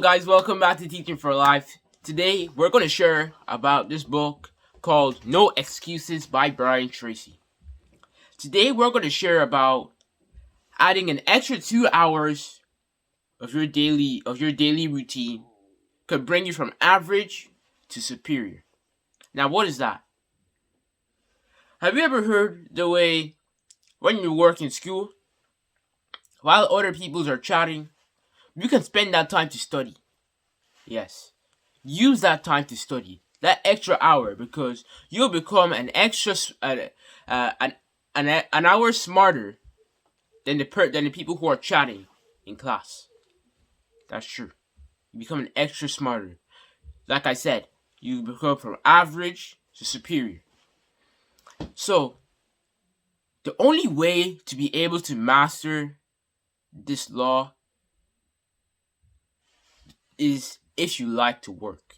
Guys, welcome back to Teaching for Life. Today we're going to share about this book called No Excuses by Brian Tracy. Today we're going to share about adding an extra 2 hours of your daily routine could bring you from average to superior. Now, what is that? Have you ever heard the way when you work in school, while other people are chatting, you can spend that time to study? Yes. Use that time to study, that extra hour, because you'll become an hour smarter than the people who are chatting in class. That's true. You become an extra smarter. Like I said, you become from average to superior. So, the only way to be able to master this law is if you like to work.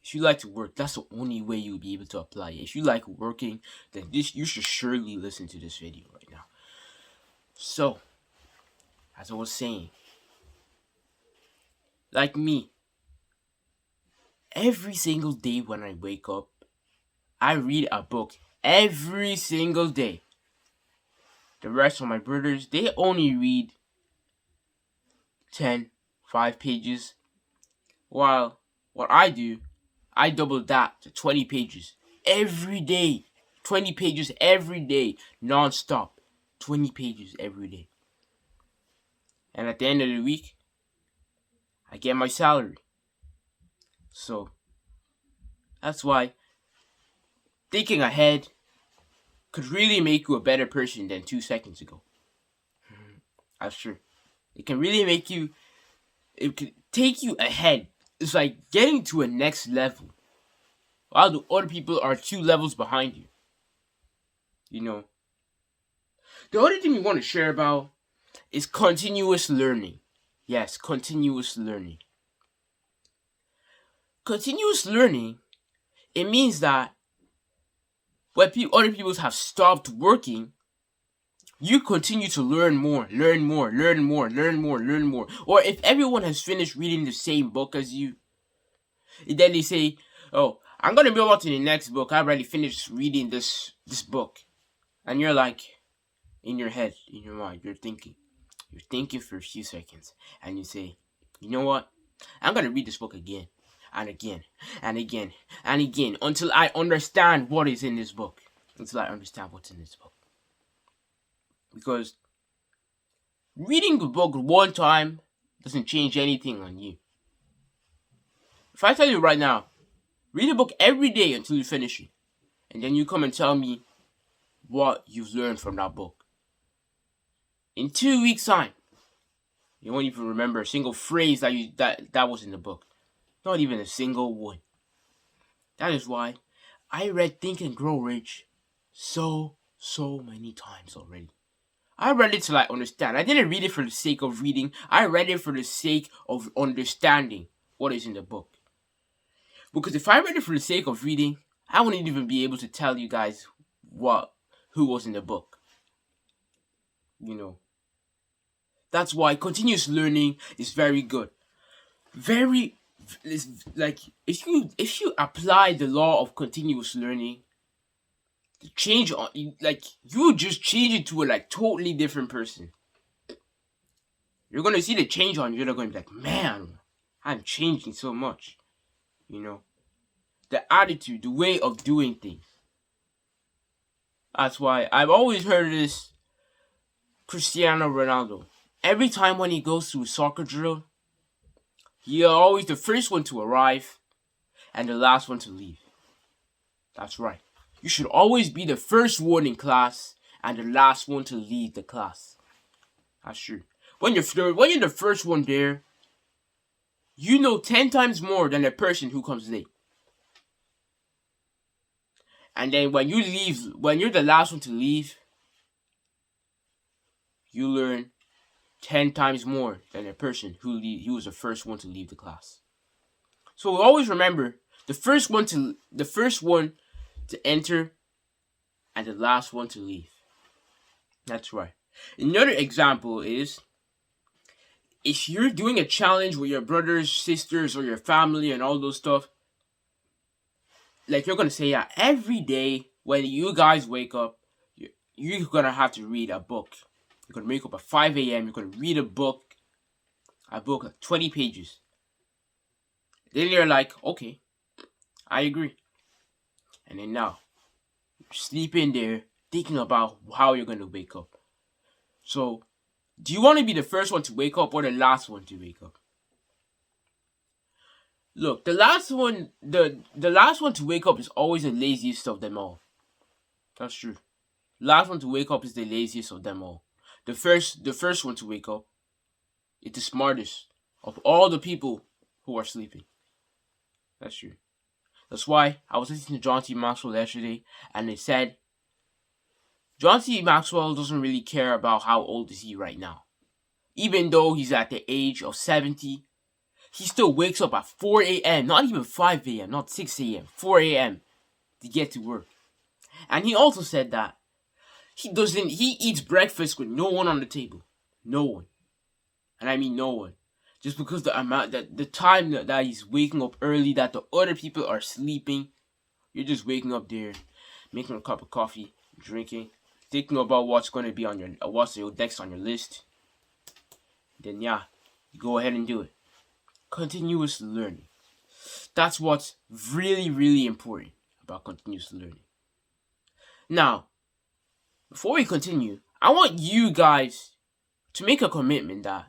If you like to work, that's the only way you'll be able to apply it. If you like working, then you should surely listen to this video right now. So, as I was saying, like me, every single day when I wake up, I read a book every single day. The rest of my brothers, they only read 5 pages, while what I do, I double that to 20 pages every day. 20 pages every day, non-stop. 20 pages every day. And at the end of the week, I get my salary. So, that's why thinking ahead could really make you a better person than 2 seconds ago. That's true. It can really it could take you ahead. It's like getting to a next level, while the other people are 2 levels behind you. You know. The other thing we want to share about is continuous learning. Yes, continuous learning. Continuous learning, it means that when other people have stopped working, you continue to learn more. Or if everyone has finished reading the same book as you, then they say, oh, I'm going to move on to the next book. I already finished reading this book. And you're like, in your head, in your mind, you're thinking for a few seconds. And you say, you know what? I'm going to read this book again. And again. Until I understand what is in this book. Because reading the book one time doesn't change anything on you. If I tell you right now, read a book every day until you finish it, and then you come and tell me what you've learned from that book, in 2 weeks' time, you won't even remember a single phrase that was in the book. Not even a single one. That is why I read Think and Grow Rich so many times already. I read it till I understand. I didn't read it for the sake of reading. I read it for the sake of understanding what is in the book. Because if I read it for the sake of reading, I wouldn't even be able to tell you guys who was in the book. You know. That's why continuous learning is very good. It's like if you apply the law of continuous learning, the change on you just change into a totally different person. You're gonna see the change on you. You're gonna be like, man, I'm changing so much. You know, the attitude, the way of doing things. That's why I've always heard of this Cristiano Ronaldo. Every time when he goes to a soccer drill, you're always the first one to arrive and the last one to leave. That's right. You should always be the first one in class and the last one to leave the class. That's true. When you're the first one there, you know 10 times more than the person who comes late. And then when you're the last one to leave, you learn 10 times more than the person who was the first one to leave the class. So always remember, the first one to enter and the last one to leave. That's right. Another example is if you're doing a challenge with your brothers, sisters, or your family and all those stuff, like you're gonna say, yeah, every day when you guys wake up, you're gonna have to read a book. You're gonna wake up at 5 a.m. You're gonna read a book like 20 pages. Then you're like, okay, I agree. And then now, you're sleeping there, thinking about how you're gonna wake up. So, do you want to be the first one to wake up or the last one to wake up? Look, the last one, the last one to wake up is always the laziest of them all. That's true. Last one to wake up is the laziest of them all. The first one to wake up is the smartest of all the people who are sleeping. That's true. That's why I was listening to John T. Maxwell yesterday, and they said John T. Maxwell doesn't really care about how old is he right now. Even though he's at the age of 70, he still wakes up at 4 a.m., not even 5 a.m., not 6 a.m., 4 a.m. to get to work. And he also said that he eats breakfast with no one on the table. No one. And I mean no one. Just because the time that he's waking up early, that the other people are sleeping, you're just waking up there, making a cup of coffee, drinking, thinking about what's going to be on what's next on your list. Then yeah, you go ahead and do it. Continuous learning. That's what's really, really important about continuous learning. Now, before we continue, I want you guys to make a commitment that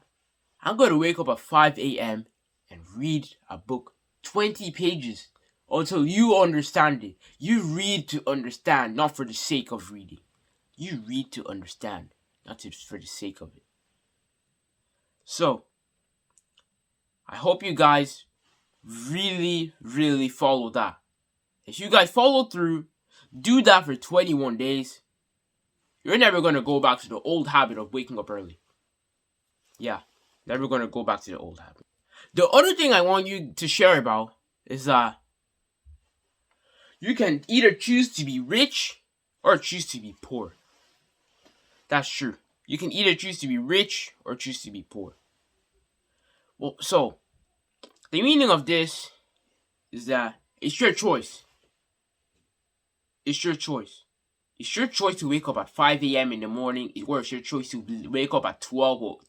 I'm going to wake up at 5 a.m. and read a book 20 pages until you understand it. You read to understand, not for the sake of reading. You read to understand, not for the sake of it. So, I hope you guys really, really follow that. If you guys follow through, do that for 21 days, you're never going to go back to the old habit of waking up early. Yeah, never going to go back to the old habit. The other thing I want you to share about is that you can either choose to be rich or choose to be poor. That's true. You can either choose to be rich or choose to be poor. Well, so, the meaning of this is that it's your choice. It's your choice. It's your choice to wake up at 5 a.m. in the morning, or it's your choice to wake up at 12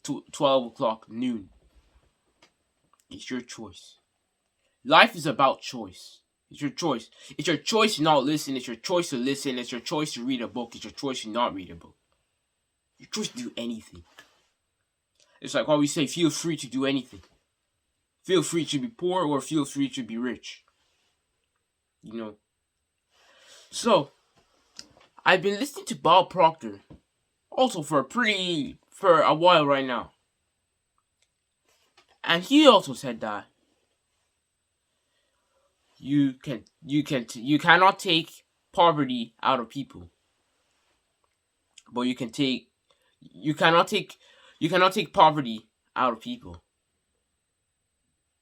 o'clock noon. It's your choice. Life is about choice. It's your choice. It's your choice to not listen. It's your choice to listen. It's your choice to read a book. It's your choice to not read a book. Your choice to do anything. It's like what we say, feel free to do anything. Feel free to be poor or feel free to be rich. You know. So, I've been listening to Bob Proctor also for a while right now. And he also said that you cannot take poverty out of people. But you cannot take poverty out of people.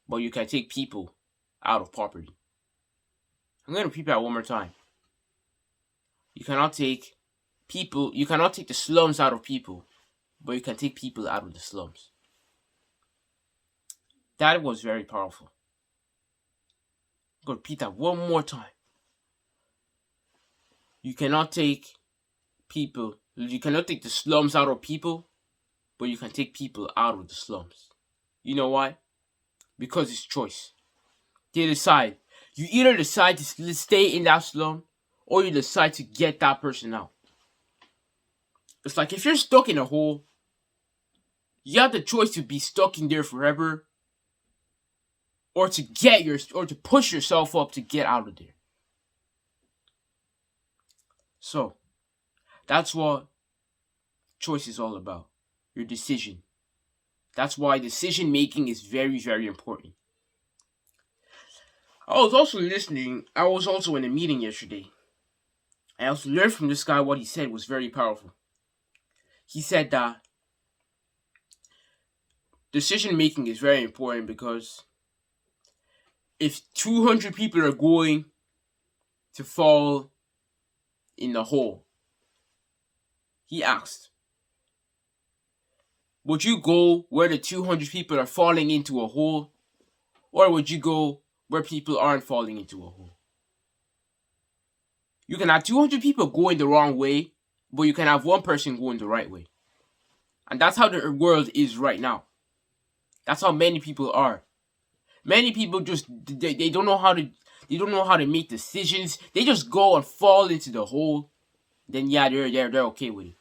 But you can take people out of poverty. I'm going to repeat that one more time. You cannot take the slums out of people, but you can take people out of the slums. That was very powerful. I'm going to repeat that one more time. You cannot take the slums out of people, but you can take people out of the slums. You know why? Because it's choice. They decide. You either decide to stay in that slum, or you decide to get that person out. It's like if you're stuck in a hole, you have the choice to be stuck in there forever, or to push yourself up to get out of there. So, that's what choice is all about. Your decision. That's why decision making is very, very important. I was also in a meeting yesterday. I also learned from this guy what he said was very powerful. He said that decision making is very important because if 200 people are going to fall in the hole, he asked, Would you go where the 200 people are falling into a hole? Or would you go where people aren't falling into a hole? You can have 200 people going the wrong way, but you can have one person going the right way. And that's how the world is right now. That's how many people are. Many people just they don't know how to make decisions. They just go and fall into the hole. Then yeah, they're okay with it.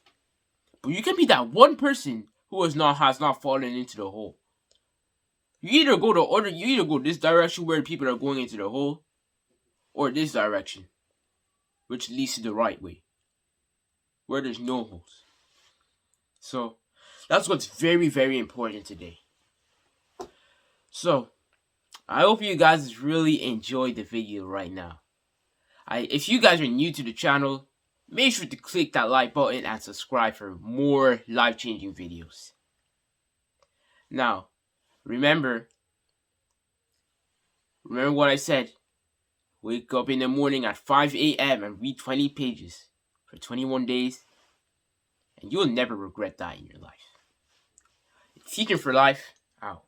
But you can be that one person who has not fallen into the hole. You either go this direction where people are going into the hole, or this direction, which leads to the right way, where there's no holes. So that's what's very, very important today. So I hope you guys really enjoyed the video right now. If you guys are new to the channel, make sure to click that like button and subscribe for more life-changing videos. Now, remember what I said. Wake up in the morning at 5 a.m. and read 20 pages for 21 days, and you'll never regret that in your life. Teaching for life, out.